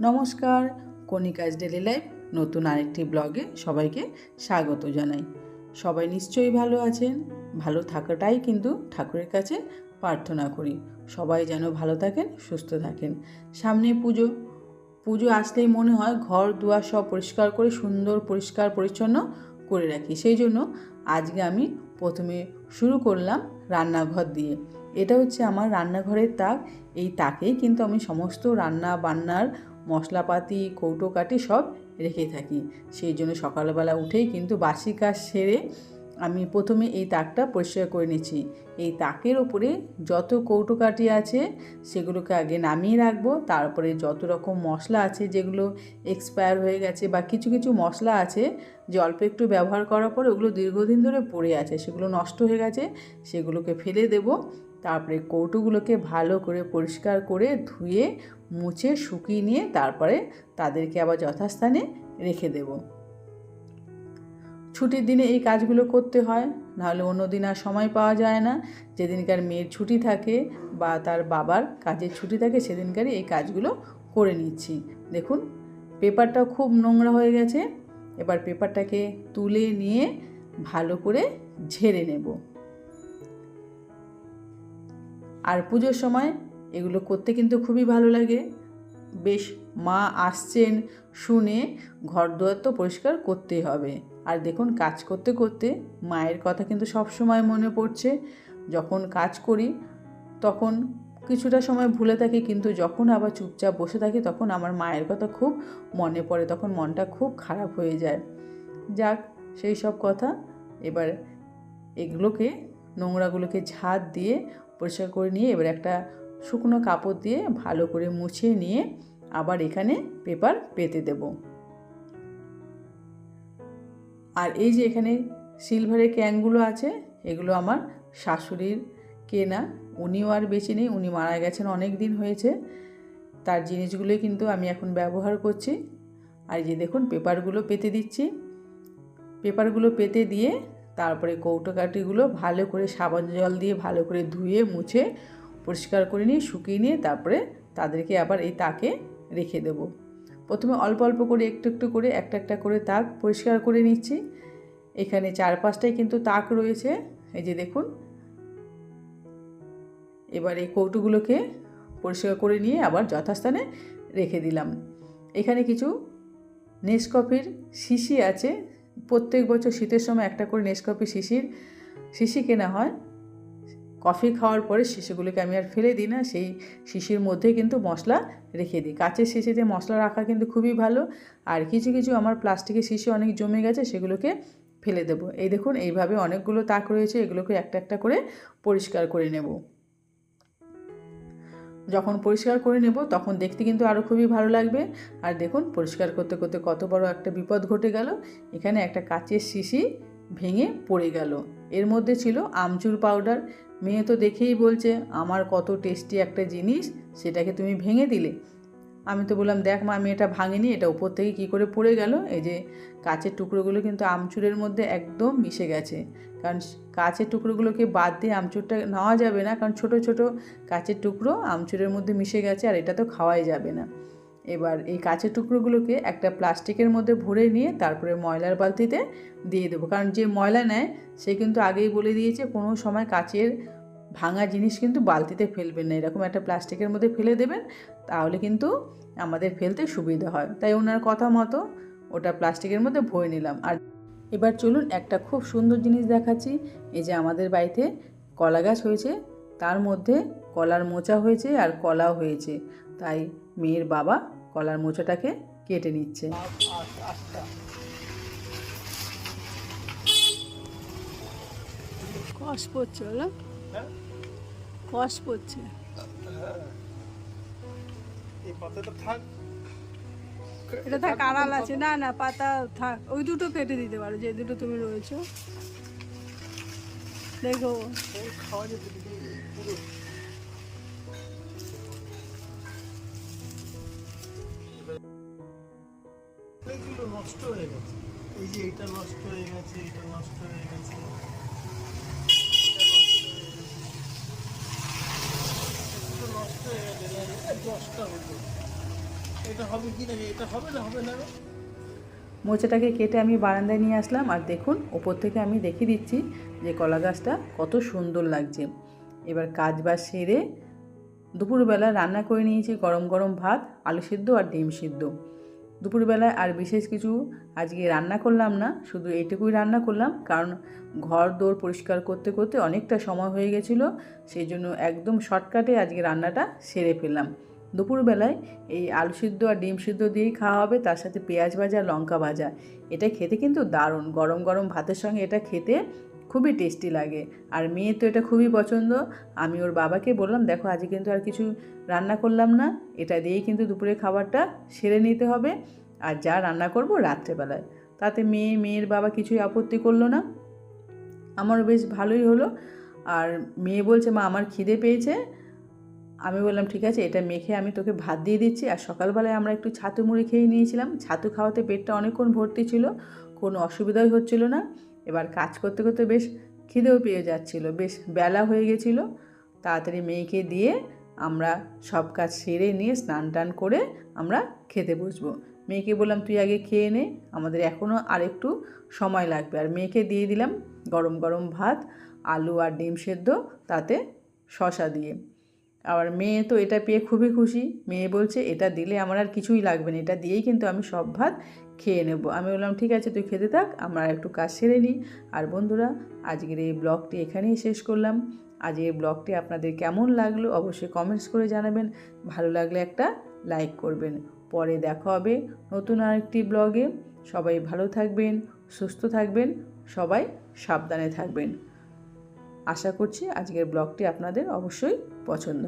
নমস্কার, কণিকাজ daily life নতুন আরেকটি ব্লগে সবাইকে স্বাগত জানাই। সবাই নিশ্চয়ই ভালো আছেন। ভালো থাকাটাই কিন্তু ঠাকুরের কাছে প্রার্থনা করি। সবাই যেন ভালো থাকেন, সুস্থ থাকেন। সামনে পুজো আসলেই মনে হয় ঘর দুয়ার সব পরিষ্কার করে সুন্দর পরিষ্কার পরিচ্ছন্ন করে রাখি। সেই জন্য আজকে আমি প্রথমে শুরু করলাম রান্নাঘর দিয়ে। এটা হচ্ছে আমার রান্নাঘরের তাক। এই তাকেই কিন্তু আমি সমস্ত রান্না বান্নার মশলাপাতি কৌটোকাটি সব রেখে থাকি। সেই জন্য সকালবেলা উঠেই কিন্তু বাসি কাজ সেরে আমি প্রথমে এই তাকটা পরিষ্কার করে নিচ্ছি। এই তাকের ওপরে যত কৌটোকাটি আছে সেগুলোকে আগে নামিয়ে রাখবো। তারপরে যত রকম মশলা আছে যেগুলো এক্সপায়ার হয়ে গেছে বা কিছু কিছু মশলা আছে যে অল্প একটু ব্যবহার করার পরে ওগুলো দীর্ঘদিন ধরে পড়ে আছে, সেগুলো নষ্ট হয়ে গেছে, সেগুলোকে ফেলে দেব। তারপরে কৌটোগুলোকে ভালো করে পরিষ্কার করে ধুয়ে মুছে শুকিয়ে নিয়ে তারপরে তাদেরকে আবার যথাস্থানে রেখে দেব। ছুটির দিনে এই কাজগুলো করতে হয়, নাহলে অন্য দিন আর সময় পাওয়া যায় না। যেদিনকার মেয়ের ছুটি থাকে বা তার বাবার কাজের ছুটি থাকে সেদিনকারই এই কাজগুলো করে নিচ্ছি। দেখুন পেপারটাও খুব নোংরা হয়ে গেছে। এবার পেপারটাকে তুলে নিয়ে ভালো করে ঝেড়ে নেব। আর পুজোর সময় এগুলো করতে কিন্তু খুবই ভালো লাগে। বেশ মা আসছেন শুনে ঘর দুয়ার তো পরিষ্কার করতেই হবে। আর দেখুন কাজ করতে করতে মায়ের কথা কিন্তু সব সময় মনে পড়ছে। যখন কাজ করি তখন কিছুটা সময় ভুলে থাকি, কিন্তু যখন আবার চুপচাপ বসে থাকি তখন আমার মায়ের কথা খুব মনে পড়ে, তখন মনটা খুব খারাপ হয়ে যায়। যাক, সেই সব কথা। এবার এগুলোকে নোংরাগুলোকে ঝাড় দিয়ে পরিষ্কার করে নিয়ে এবার একটা শুকনো কাপড় দিয়ে ভালো করে মুছিয়ে নিয়ে আবার এখানে পেপার পেতে দেব। আর এই যে এখানে সিলভারের ক্যানগুলো আছে, এগুলো আমার শাশুড়ির কেনা। উনিও আর বেঁচে নেই, উনি মারা গেছেন অনেক দিন হয়েছে। তার জিনিসগুলোই কিন্তু আমি এখন ব্যবহার করছি। আর এই যে দেখুন পেপারগুলো পেতে দিচ্ছি। পেপারগুলো পেতে দিয়ে তারপরে কৌটোকাঠিগুলো ভালো করে সাবান জল দিয়ে ভালো করে ধুয়ে মুছে পরিষ্কার করে নিয়ে শুকিয়ে নিয়ে তারপরে তাদেরকে আবার এই তাকে রেখে দেব। প্রথমে অল্প অল্প করে একটু একটু করে একটা একটা করে তাক পরিষ্কার করে নিচ্ছি। এখানে 4-5টাই কিন্তু তাক রয়েছে, এই যে দেখুন। এবার এই কৌটোগুলোকে পরিষ্কার করে নিয়ে আবার যথাস্থানে রেখে দিলাম। এখানে কিছু নেসকফির শিশি আছে। প্রত্যেক বছর শীতের সময় একটা করে নেসকফি শিশি কেনা হয়। কফি খাওয়ার পরে শিশিগুলোকে আমি আর ফেলে দিই না, সেই শিশির মধ্যে কিন্তু মশলা রেখে দিই। কাচের শিশিতে মশলা রাখা কিন্তু খুবই ভালো। আর কিছু কিছু আমার প্লাস্টিকের শিশি অনেক জমে গেছে, সেগুলোকে ফেলে দেব। এই দেখুন এইভাবে অনেকগুলো তাক রয়েছে, এগুলোকে একটা একটা করে পরিষ্কার করে নেব। যখন পরিষ্কার করে নেব তখন দেখতে কিন্তু আরও খুবই ভালো লাগবে। আর দেখুন পরিষ্কার করতে করতে কত বড় একটা বিপদ ঘটে গেল। এখানে একটা কাচের শিশি ভেঙে পড়ে গেল। এর মধ্যে ছিল আমচুর পাউডার। মেয়ে তো দেখেই বলছে, আমার কত টেস্টি একটা জিনিস, সেটাকে তুমি ভেঙে দিলে। আমি তো বললাম, দেখ মা, আমি এটা ভাঙিনি, এটা উপর থেকে কী করে পড়ে গেল। এই যে কাচের টুকরোগুলো কিন্তু আমচুরের মধ্যে একদম মিশে গেছে। কারণ কাচের টুকরোগুলোকে বাদ দিয়ে আমচুরটা নেওয়া যাবে না, কারণ ছোট ছোট কাচের টুকরো আমচুরের মধ্যে মিশে গেছে, আর এটা তো খাওয়াই যাবে না। এবার এই কাচের টুকরোগুলোকে একটা প্লাস্টিকের মধ্যে ভরে নিয়ে তারপরে ময়লার বালতিতে দিয়ে দেবো। কারণ যে ময়লা নেয় সে কিন্তু আগেই বলে দিয়েছে কোনো সময় কাচের ভাঙা জিনিস কিন্তু বালতিতে ফেলবেন না, এরকম একটা প্লাস্টিকের মধ্যে ফেলে দেবেন, তাহলে কিন্তু আমাদের ফেলতে সুবিধা হয়। তাই ওনার কথা মতো ওটা প্লাস্টিকের মধ্যে ভরে নিলাম। আর এবার চলুন একটা খুব সুন্দর জিনিস দেখাচ্ছি। এই যে আমাদের বাড়িতে কলা গাছ হয়েছে, তার মধ্যে কলার মোচা হয়েছে আর কলাও হয়েছে। তাই মেয়ের বাবা কলার মোচাটাকে কেটে নিচ্ছে। কষ পড়ছে, বলো কষ পড়ছে। এটা থাক, আড়াল আছে। না না, পাতা থাক, ওই দুটো কেটে দিতে পারো, যে দুটো তুমি রয়েছো। দেখো নষ্ট হয়ে গেছে। এই যে এটা নষ্ট হয়ে গেছে, এটা নষ্ট হয়ে গেছে, নষ্ট হয়ে গেছে। 10টা হতো। এটা হবে কি না, এটা হবে না, হবে না গো? মোচাটাকে কেটে আমি বারান্দায় নিয়ে আসলাম, আর দেখুন ওপর থেকে আমি দেখিয়ে দিচ্ছি যে কলা গাছটা কত সুন্দর লাগছে। এবার কাজ বাজ সেরে দুপুরবেলা রান্না করে নিয়েছি গরম গরম ভাত, আলু সিদ্ধ আর ডিম সিদ্ধ। দুপুরবেলায় আর বিশেষ কিছু আজকে রান্না করলাম না, শুধু এইটুকুই রান্না করলাম, কারণ ঘর দোর পরিষ্কার করতে করতে অনেকটা সময় হয়ে গেছিলো, সেই জন্য একদম শর্টকাটে আজকে রান্নাটা সেরে ফেললাম। দুপুরবেলায় এই আলু সিদ্ধ আর ডিম সিদ্ধ দিয়েই খাওয়া হবে, তার সাথে পেঁয়াজ ভাজা, লঙ্কা ভাজা। এটা খেতে কিন্তু দারুণ, গরম গরম ভাতের সঙ্গে এটা খেতে খুবই টেস্টি লাগে। আর মেয়ে তো এটা খুবই পছন্দ। আমি ওর বাবাকে বললাম, দেখো আজকে কিন্তু আর কিছু রান্না করলাম না, এটা দিয়েই কিন্তু দুপুরের খাবারটা সেরে নিতে হবে, আর যা রান্না করব রাত্রেবেলায়। তাতে মেয়ের বাবা কিছুই আপত্তি করলো না, আমারও বেশ ভালোই হলো। আর মেয়ে বলছে, মা আমার খিদে পেয়েছে। আমি বললাম ঠিক আছে, এটা মেখে আমি তোকে ভাত দিয়ে দিচ্ছি। আর সকালবেলায় আমরা একটু ছাতু মুড়ি খেয়ে নিয়েছিলাম, ছাতু খাওয়াতে পেটটা অনেকক্ষণ ভর্তি ছিল, কোনো অসুবিধাই হচ্ছিল না। এবার কাজ করতে করতে বেশ খিদেও পেয়ে যাচ্ছিলো, বেশ বেলা হয়ে গেছিলো। তাড়াতাড়ি মেয়েকে দিয়ে আমরা সব কাজ সেরে নিয়ে স্নান টান করে আমরা খেতে বসবো। মেয়েকে বললাম তুই আগে খেয়ে নে, আমাদের এখনও আর একটু সময় লাগবে। আর মেয়েকে দিয়ে দিলাম গরম গরম ভাত, আলু আর ডিম সেদ্ধ, তাতে শসা দিয়ে। আবার মেয়ে তো এটা পেয়ে খুবই খুশি, মেয়ে বলছে এটা দিলে আমার আর কিছুই লাগবে না, এটা দিয়েই কিন্তু আমি সব ভাত খেয়ে নেব। আমি বললাম ঠিক আছে তুই খেতে থাক, আমরা একটু কাজ সেরে নিই। আর বন্ধুরা, আজকের এই ব্লগটি এখানেই শেষ করলাম। আজ এই ব্লগটি আপনাদের কেমন লাগলো অবশ্যই কমেন্টস করে জানাবেন, ভালো লাগলে একটা লাইক করবেন। পরে দেখা হবে নতুন আরেকটি ব্লগে। সবাই ভালো থাকবেন, সুস্থ থাকবেন, সবাই সাবধানে থাকবেন। আশা করছি আজকের ব্লগটি আপনাদের অবশ্যই পছন্দ।